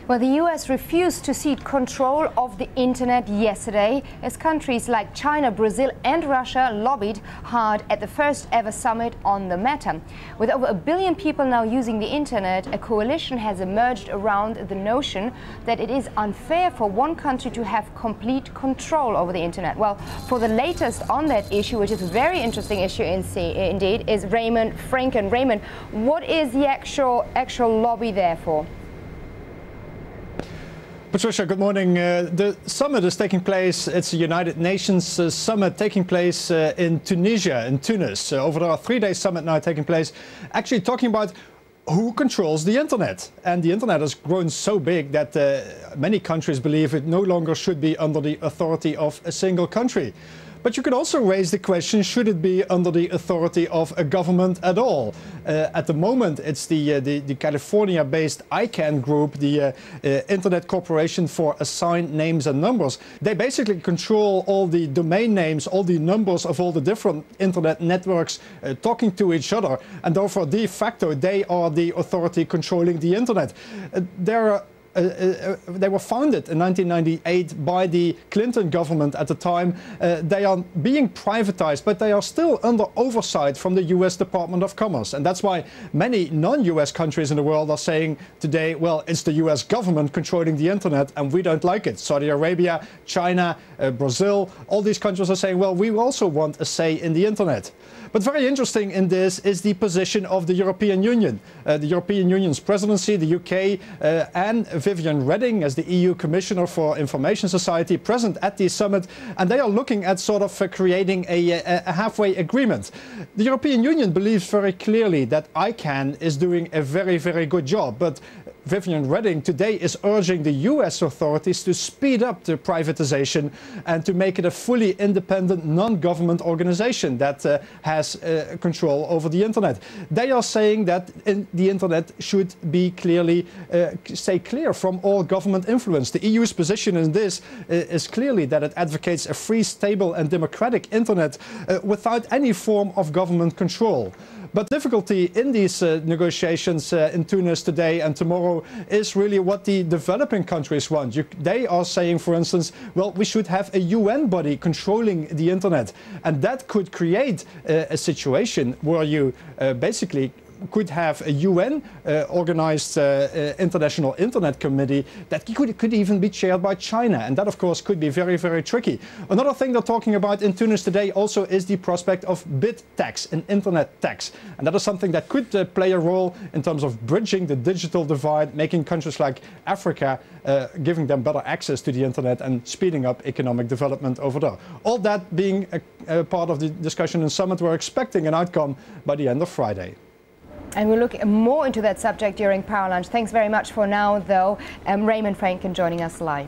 Well, the US refused to cede control of the internet yesterday as countries like China, Brazil and Russia lobbied hard at the first ever summit on the matter. With over 1 billion people now using the internet, a coalition has emerged around the notion that it is unfair for one country to have complete control over the internet. Well, for the latest on that issue, which is a very interesting issue indeed, is Raymond Frenken. Raymond, what is the actual lobby there for? Patricia, good morning. The summit is taking place. It's a United Nations summit taking place in Tunisia, in Tunis. Over our 3-day summit now taking place, actually talking about who controls the internet. And the internet has grown so big that many countries believe it no longer should be under the authority of a single country. But you could also raise the question, should it be under the authority of a government at all? At the moment, it's the California-based ICANN group, the Internet Corporation for Assigned Names and Numbers. They basically control all the domain names, all the numbers of all the different internet networks talking to each other. And therefore, de facto, they are the authority controlling the internet. They were founded in 1998 by the Clinton government at the time. They are being privatized, but they are still under oversight from the US Department of Commerce. And that's why many non-US countries in the world are saying today, well, it's the US government controlling the internet and we don't like it. Saudi Arabia, China, Brazil, all these countries are saying, well, we also want a say in the internet. But very interesting in this is the position of the European Union. The European Union's presidency, the UK, and Viviane Reding as the EU Commissioner for Information Society present at the summit, and they are looking at sort of creating a halfway agreement. The European Union believes very clearly that ICANN is doing a very, very good job, but Viviane Reding today is urging the US authorities to speed up the privatization and to make it a fully independent non-government organization that has control over the internet. They are saying that the internet should be clearly stay clear from all government influence. The EU's position in this is clearly that it advocates a free, stable and democratic internet without any form of government control. But difficulty in these negotiations in Tunis today and tomorrow is really what the developing countries want. They are saying, for instance, well, we should have a UN body controlling the internet. And that could create a situation where you basically could have a UN organized international internet committee that could even be chaired by China. And that, of course, could be very, very tricky. Another thing they're talking about in Tunis today also is the prospect of bit tax, an internet tax. And that is something that could play a role in terms of bridging the digital divide, making countries like Africa, giving them better access to the internet and speeding up economic development over there. All that being a part of the discussion in Summit, we're expecting an outcome by the end of Friday. And we'll look more into that subject during Power Lunch. Thanks very much for now, though. Raymond Frenken joining us live.